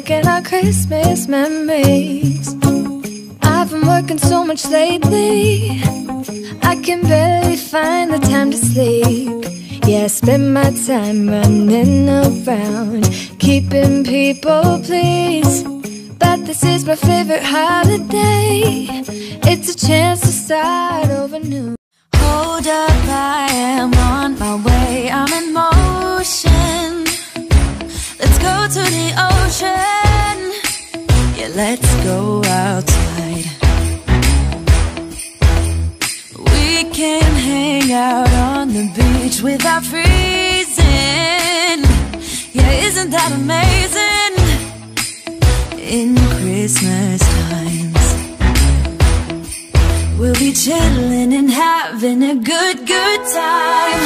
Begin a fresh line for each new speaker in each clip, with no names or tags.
making our Christmas memories. I've been working so much lately, I can barely find the time to sleep. Yeah, I spend my time running around, keeping people pleased. But this is my favorite holiday, it's a chance to start over new. Hold up, I am on my way, I'm in motion. Let's go to the ocean, yeah, let's go outside. We can hang out on the beach without freezing. Yeah, isn't that amazing? In Christmas times, we'll be chilling and having a good time.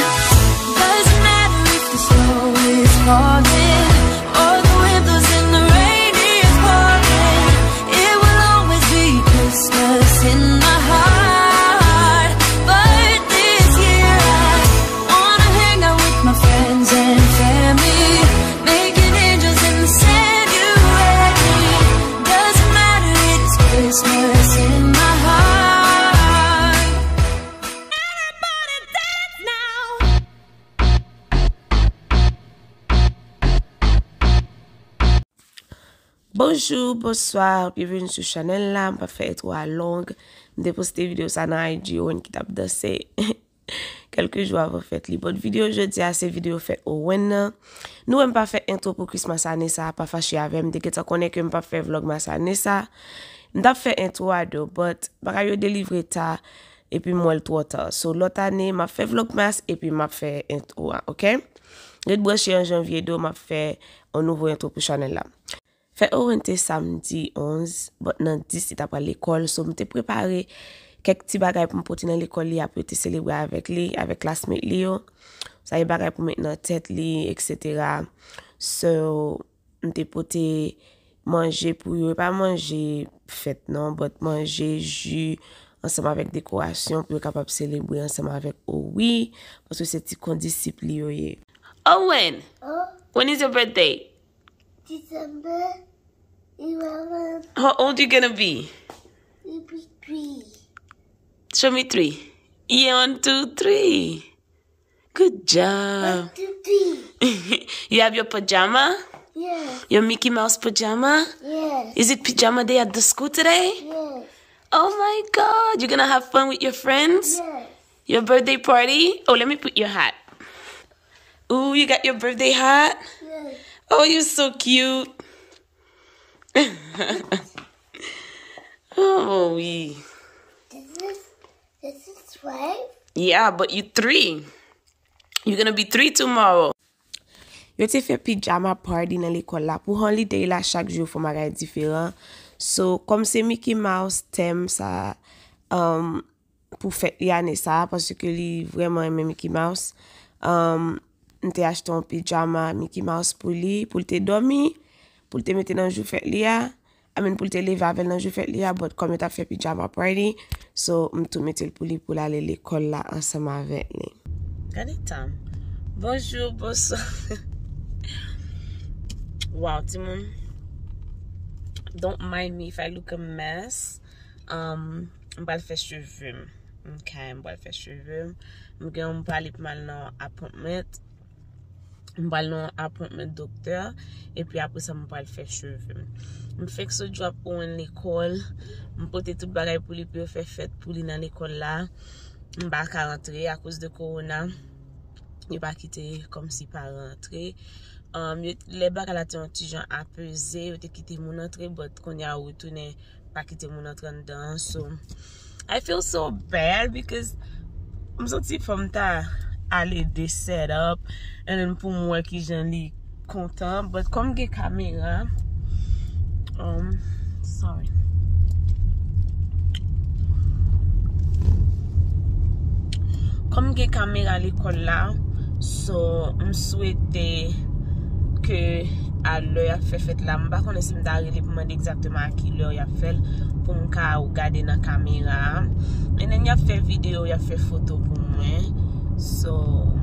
Doesn't matter if the snow is falling or the wind blows and the rain is pouring. It will always be Christmas in my heart. But this year I wanna hang out with my friends and family, making angels in the Sanctuary. Doesn't matter, it's Christmas in my heart. Everybody dance now.
Bonjour, bonsoir, bienvenue sur channel là. Je vais faire trop longue. Je poster vidéo ça dans IG ou qui tape danser quelques jours avant fête li. Bonne vidéo jeudi à ces vidéos fait au Mwen. Nous on pas fait intro pour Christmas année ça, pas fâché avec me que tu connais que me pas faire vlog mas année ça. M't'a fait intro à deux, but baka yo délivrer ta et puis moi le trop tard. So l'autre année m'a fait vlog mas et puis m'a fait intro, OK? Le branché en janvier do m'a fait un nouveau intro pour channel là. Fait orienté samedi 11, but nan 10 c'est après l'école, so m'te préparé quelques petits bagages pour me porter dans l'école li après te célébrer avec lui, avec classmate li yo. Ça y bagages pour mettre dans tête li, etc. So m'te porter manger pour yo, pas manger fête non, but manger jus ensemble avec décoration pour capable célébrer ensemble avec Owie parce que c'est petit condisciple yo ye. Owen, when is your birthday?
December 11.
How old you gonna be?
You'll be 3.
Show me 3. Yeah, 1, 2, 3. Good job.
1, 2, 3.
You have your pajama?
Yes.
Your Mickey Mouse pajama?
Yes.
Is it pajama day at the school today?
Yes.
Oh my God, you're gonna have fun with your friends?
Yes.
Your birthday party? Oh, let me put your hat. Ooh, you got your birthday hat?
Yes.
Oh, you're so cute. Oh, oui.
This is 12?
Yeah, but you 3. You're gonna be 3 tomorrow. Yo te fait pyjama party dans l'école là. Pour holiday là, chaque jour faut magasin différent. So, comme c'est Mickey Mouse thème ça, pour fête l'année ça, parce que lui vraiment aime Mickey Mouse. M'te acheté un pyjama Mickey Mouse pour lui, pour te dormir, pour te mettre dans jour fête lia. I mean pour te lever avec dans jour fête lia, but comme t'as fait pyjama party, so m'te mettre pour lui pour aller l'école là ensemble avec lui. Regardez Tam. Bonjour, bonsoir. Wow, Timon. Don't mind me if I look a mess. M'bal faire cheveux. Okay, m'bal faire cheveux. M'gen m'bal mal nan appointment. M'bal nan appointment docteur et puis après ça m'bal faire cheveux. M'fait que ce job pour l'école. M'pote tout bagay pour lui pour faire fête pour lui dans l'école là. M'bal ka rentrer à cause de corona. Il pas quitter comme si pas rentrer. Les bacs à la gens a pesé, ou te quitté mon entrée, but qu'on y a retourné, pas quitté mon entrée dedans. So, I feel so bad because I'm sorti from ta aller de set up, and then pour moi qui j'en li content, but comme j'ai caméra, sorry. Comme j'ai caméra à l'école là, so, je souhaitais que à l'heure a fait fête là, m'pa connais si m'ta relé pour demander exactement à qui l'heure a fait pour m'ka regarder dans caméra. Et then y a fait vidéo, y a fait photo pour moi. So,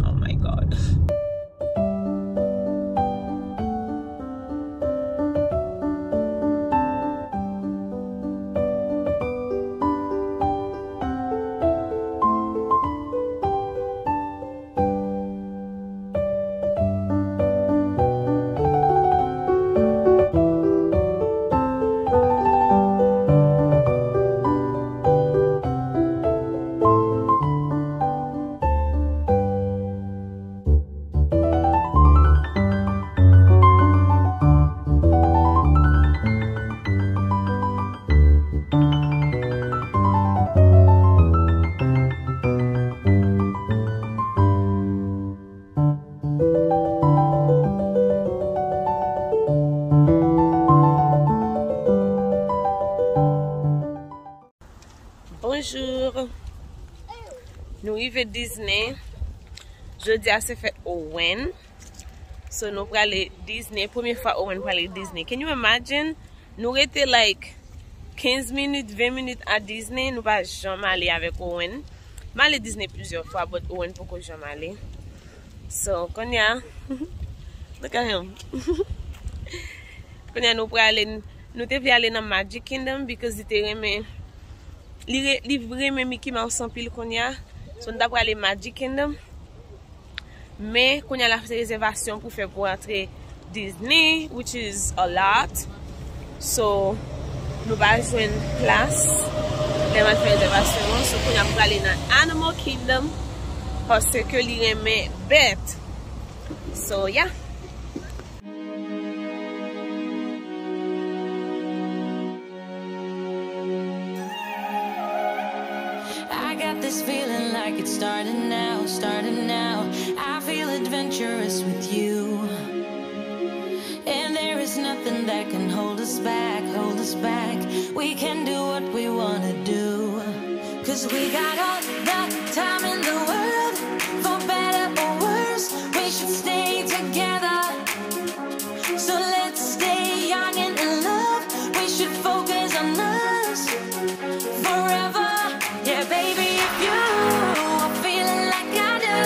oh my God. Bonjour. Nous arrivons à Disney. Jeudi a se fait Owen. So nous pour aller Disney. Première fois Owen pour aller Disney. Can you imagine? Nous étions like 15 minutes, 20 minutes à Disney. Nous pas jamais aller avec Owen. Je suis allé Disney plusieurs fois, mais Owen pour que jamais aller. So quand y a, look at him. Quand y a nous pour aller, nous devons aller dans Magic Kingdom because il aimé. Livrer Mickey Mouse en pile qu'on y a, so nous d'après aller Magic Kingdom, mais qu'on y a la réservation pour faire pour entrer Disney, which is a lot, so nous va jouer une place, les va faire réservation, so qu'on y a pour aller dans Animal Kingdom parce que il aime bête, so yeah.
This feeling like it's starting now, starting now. I feel adventurous with you. And there is nothing that can hold us back, hold us back. We can do what we wanna do. Cause we got all the time in the world. For better or worse, we should stay together. So let's stay young and in love. We should focus on us forever. Yeah, baby. You are feeling like I do.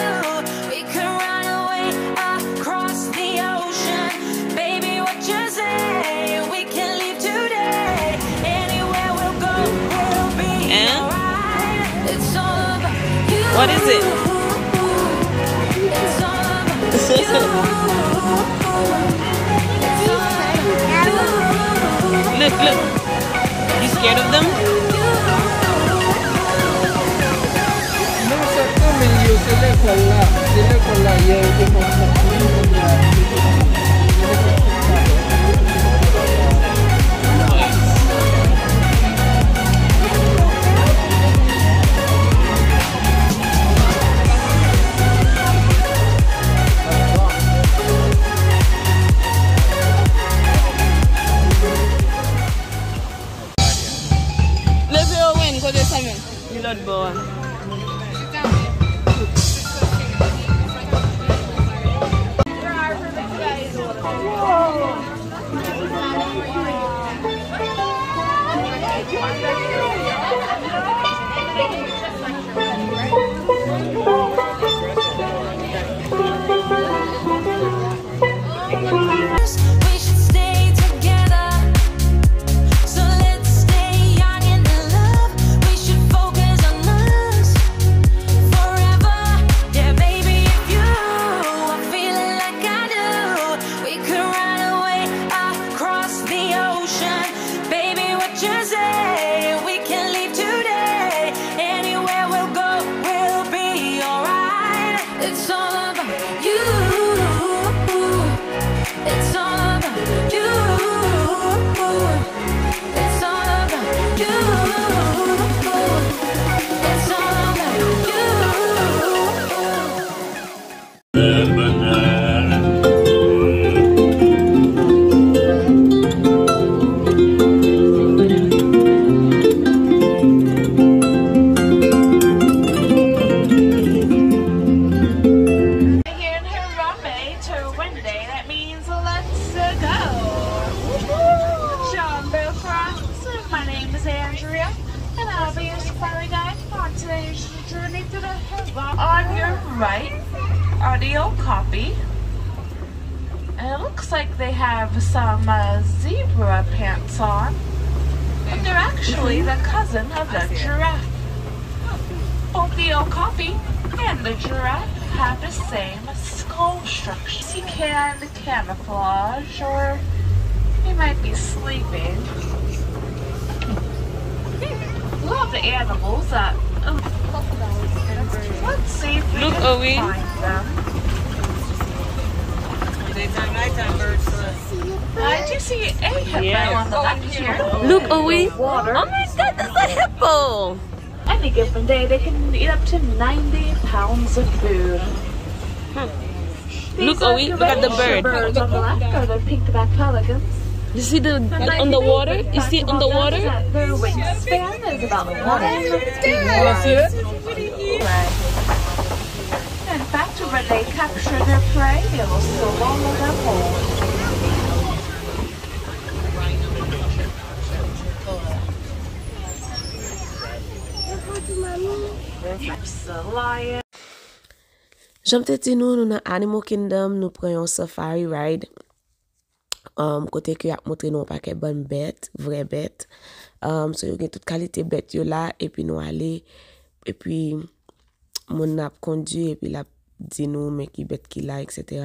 We could run away across the ocean. Baby, what you say? We can leave today. Anywhere we'll go, we'll be alright. It's all about you.
What is it?
It's all about you. It's all about you.
Look. You scared of them?
On your right are the old copy, and it looks like they have some zebra pants on, but they're actually the cousin of the giraffe. Both the old copy and the giraffe have the same skull structure. He can camouflage, or he might be sleeping. Love the animals that. Let's see if we
Look,
can
Owie.
find them.
Nighttime birds.
I do see a hippo
Yes.
on the left here.
Look, Owie.
Water.
Oh my God, that's a hippo.
Any given day, they can eat up to 90 pounds of food.
Look, Owie, look at the bird.
Birds on the left are the pink-backed pelicans.
You see the underwater? You see underwater?
Their wingspan is about 1 In fact, when they capture their prey, they will swallow them whole. The lion.
J'aime te dire nous dans Animal Kingdom, nous prenons safari ride. Côté que y a montré nous paquet bonne bête, vraie bête. So yo gen toute qualité bête yo là et puis nous aller et puis mon a conduit et puis la dit nous mais qui bête qui là etc.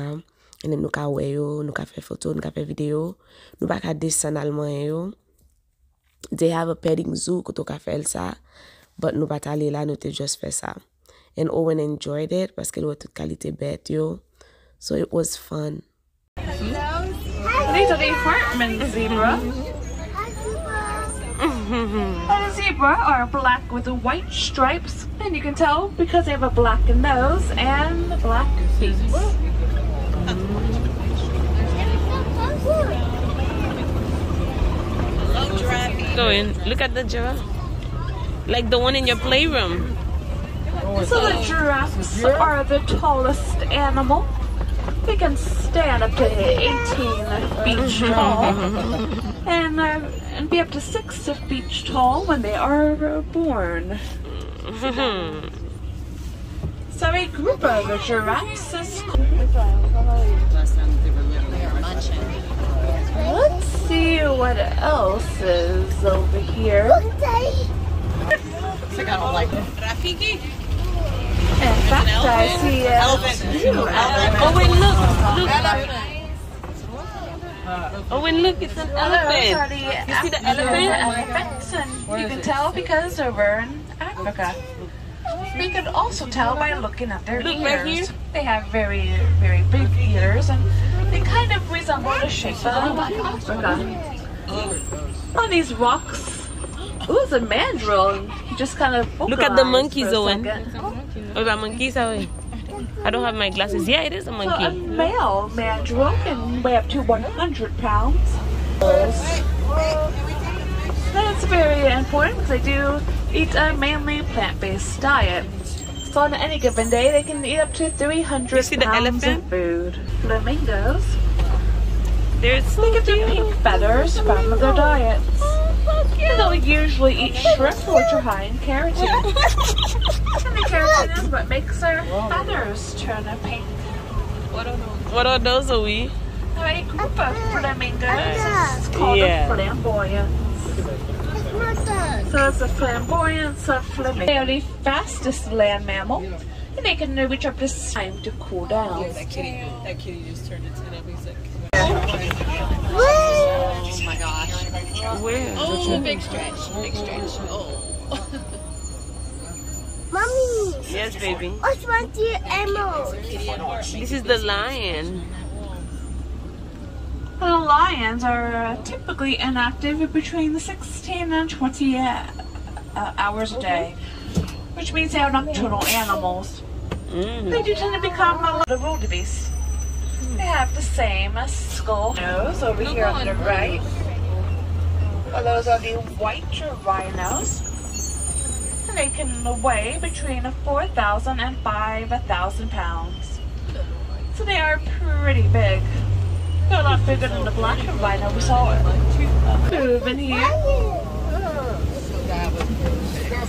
Et nous ka wè yo, nous ka faire photo, nous ka faire vidéo, nous pas ka descendre allemand yo. They have a petting zoo que tu ka faire ça, but nous pas aller là, nous te juste fait ça. And Owen enjoyed it parce qu'elle a toute qualité bête yo. So it was fun.
These are the apartment zebra. The zebra are black with white stripes, and you can tell because they have a black nose and black feet.
Go in. Look at the giraffe. Like the one in your playroom.
So the giraffes are the tallest animal. They can stand up to 18 feet tall and be up to 6 feet tall when they are born. So a group of the giraffes is Let's see what else is over here.
I don't like it. Rafiki?
In fact, I see
Elephant.
Oh wait, look. Oh wait, look, it's an elephant. You see the elephant?
Elephants, and you can tell because we're in Africa. We can also tell by looking at their
Look
ears.
right here.
They have very, very big ears, and they kind of resemble the shape of Africa. On these rocks, ooh, it's a mandrill. You just kind of
Look at the
vocalize
monkeys,
for a
Owen.
second.
Oh, that monkey's away. I don't have my glasses. Yeah, it is a
So a
monkey.
male mandrill can weigh up to 100 pounds. That's very important because they do eat a mainly plant-based diet. So on any given day, they can eat up to 300
You see the
pounds
elephant?
of food. Flamingos,
They're so
they get their pink feathers from their diets. And they'll usually eat shrimp, which are high in keratin. And the keratin is what makes their feathers turn pink.
What are those, Owie?
A group of flamingos is called a flamboyance. So it's a flamboyance of flamingos. They are the fastest land mammal, and they can reach up to time to cool down.
That kitty just turned its head up. He's like,
Oh
my gosh.
Where?
Oh, big stretch. Big stretch. Oh.
Mommy,
Yes, baby.
what's one to your ammo?
This is the lion.
The lions are typically inactive between 16 and 20 hours a day, which means they are nocturnal animals. They do tend to become a lot of wildebeest. They have the same skull nose over here on the right. Well, those are the white rhinos. And they can weigh between 4,000 and 5,000 pounds. So they are pretty big. They're a lot bigger than the black rhino we saw move in here.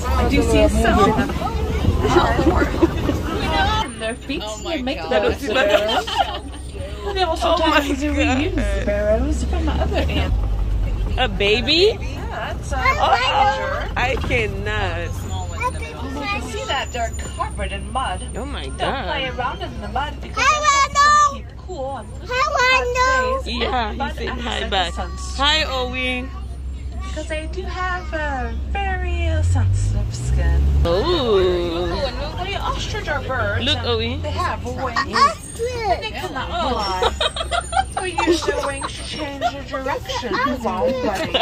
I do see some of them. And their feet they make those sparrows. And they will sometimes reuse sparrows from other animals.
A baby?
Yeah, that's a badger.
I cannot.
You can see that they're covered in mud.
Oh my
Don't play
god.
around in the mud because
I
it's going to keep cool on hot days.
Yeah,
But
he's saying
after
hi
the
back.
sun's
Hi, Owie.
because they do have a very sensitive skin.
Oh.
The ostrich are birds.
Look,
and
Owie.
They have wings. And they cannot fly. So use their wings to change their direction while running.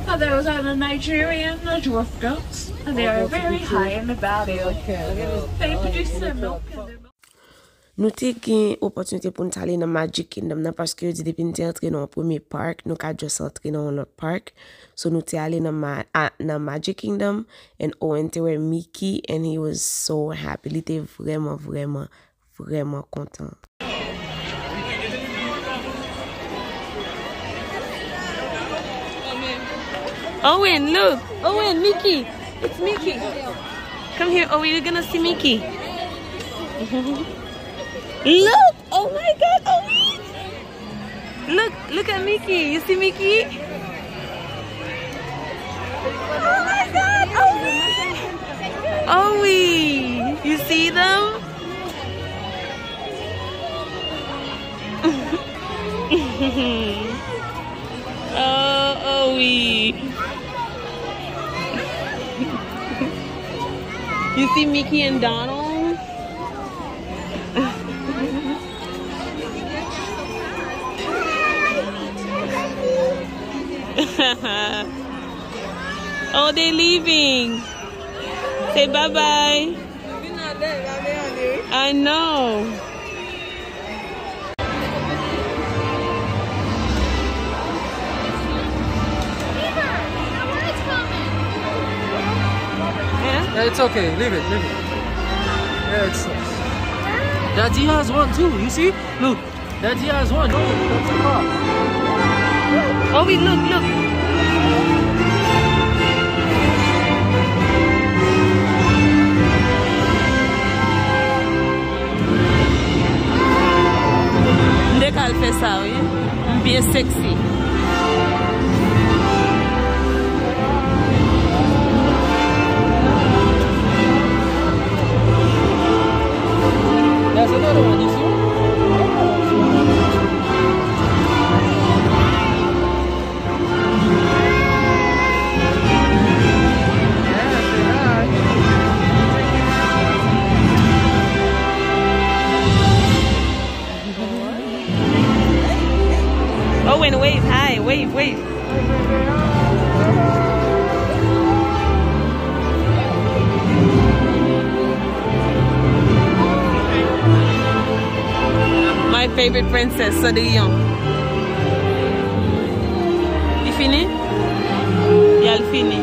Now those are the Nigerian dwarf goats, and they are very high in the value. They produce their milk and their milk.
nous te gen opportunité pour nous aller dans Magic Kingdom nan parce que depuis nous te rentré dans le premier parc, nous ka juste rentré dans l'autre parc. So nous te allé dans Magic Kingdom and Owen te were Mickey and he was so happy. Il était vraiment content. Owen, look! Owen, Mickey! It's Mickey! Come here, Owen, you're gonna see Mickey. Look! Oh my god, Owen! Look at Mickey. You see Mickey? Oh my god, Owen! Owen! You see them? Oh, Owie. You see Mickey and Donald? Oh, they're leaving. Say bye-bye. I know.
Yeah, it's okay. Leave it. Yeah, it's. Daddy has one too. You see? Look, Daddy has one. Oh, that's a car.
Oh, wait, look. Dès qu'elle fait ça, oui, bien sexy.
There's another one, you see?
Oh, and wave, hi, wave. My favorite princess, Cendrillon. You fini? Yeah, fini.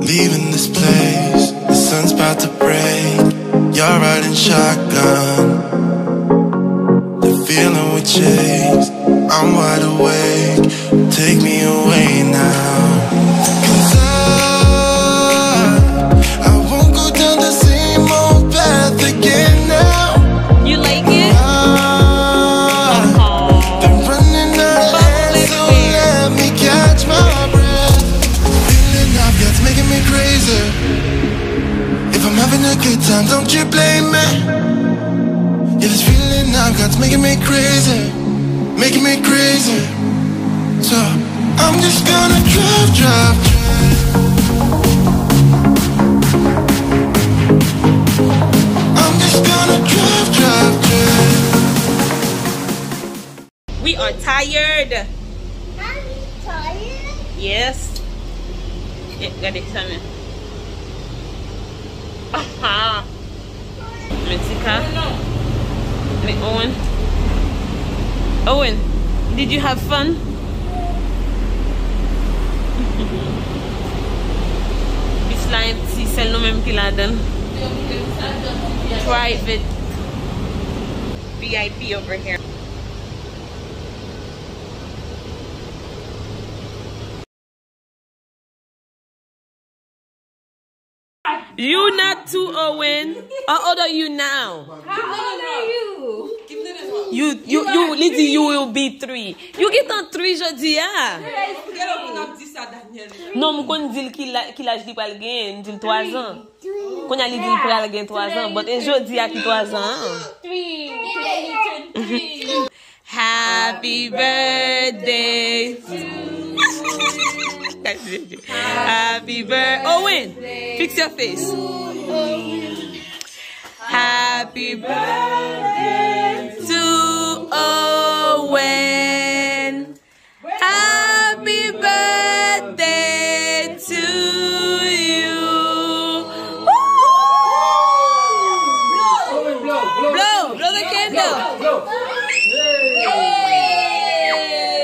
Leaving this place, the sun's about to break. You're riding shotgun, the feeling we chase. I'm wide awake, take me away now. 'Cause I won't go down the same old path again now.
You like it?
Been running out of air, so let me catch my breath. Feeling I've got's making me crazy. If I'm having a good time, don't you blame me. Yeah, this feeling I've got's making me crazy. Making me crazy. So I'm just gonna drive. I'm just gonna drive.
We are tired.
I'm tired.
Yes. Yeah, got it, Sammy. Aha. Mexica. Owen, did you have fun? This line, si celle nous même qui la donne. Private VIP over here. You not too, Owen. How old are you now?
How old are you?
You, Lizzie, you will be 3. You get on 3 jeudi, yeah? Non, je ne dis pas qu'il a dit pas le gain, dit 3 ans. Qu'on a dit qu'il pral gain 3 ans, mais jeudi a qui 3 ans.
3.
Happy birthday. Happy birthday. Owen, fix your face. Happy birthday to Owen. Happy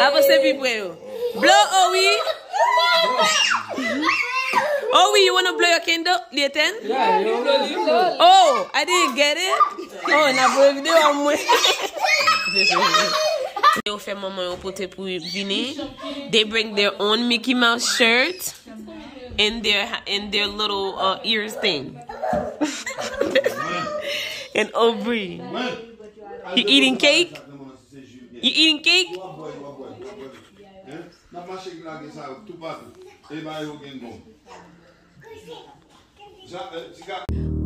Apa se pi pre yo? Blow, Owie. Owie, you wanna blow your candle? Lieten?
Yeah, you blow.
Oh, I didn't get it. Oh, na blow video an mwen. Yo fè maman yo pote pou vini. They bring their own Mickey Mouse shirt and their little ears thing. And Aubrey, you eating cake? You eating cake?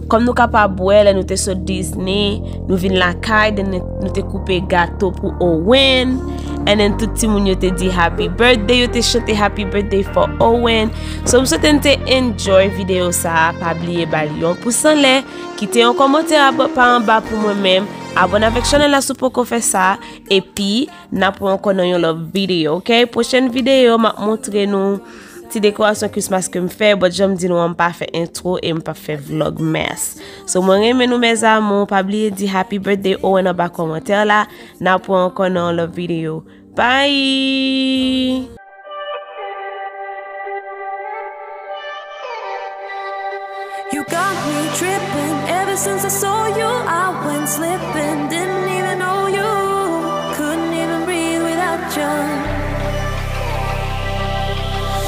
Comme nous capables boire, nous te sur Disney, nous vinn la caille, nous te couper gâteau pour Owen, and then tout le monde te dit happy birthday, yo te chante happy birthday for Owen. So je souhaite te enjoy vidéo ça, pas oublier balion pour s'en lait, quitter un commentaire en bas pour moi-même, abonne avec channel la pour qu'on fait ça, et puis n'a pour encore dans l'autre vidéo, ok? Prochaine vidéo m'a montrer nous ti décoration Christmas que me fait, but j'aime dire nous pas fait intro et me pas fait vlog mess. So moi remercie nous mes amours, pas oublier dire happy birthday ou en bas commentaire là, n'a pour encore dans la vidéo. Bye.
You got me tripping. Ever since I saw you, I went slipping. Didn't even know you. Couldn't even breathe without you.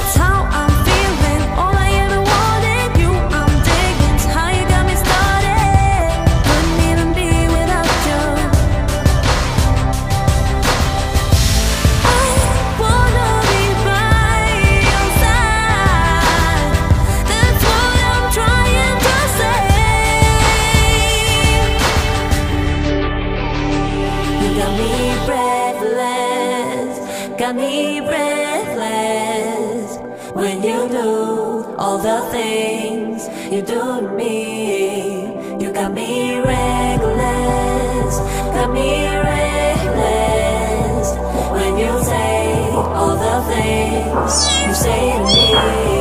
It's how I'm feeling. All I ever wanted, you I'm digging. It's how you got me started. Couldn't even be without you. I wanna be by your side. That's what I'm trying to say. You got me breathless, got me breathless. When you do all the things you do to me, you got me reckless, got me reckless. When you say all the things you say to me.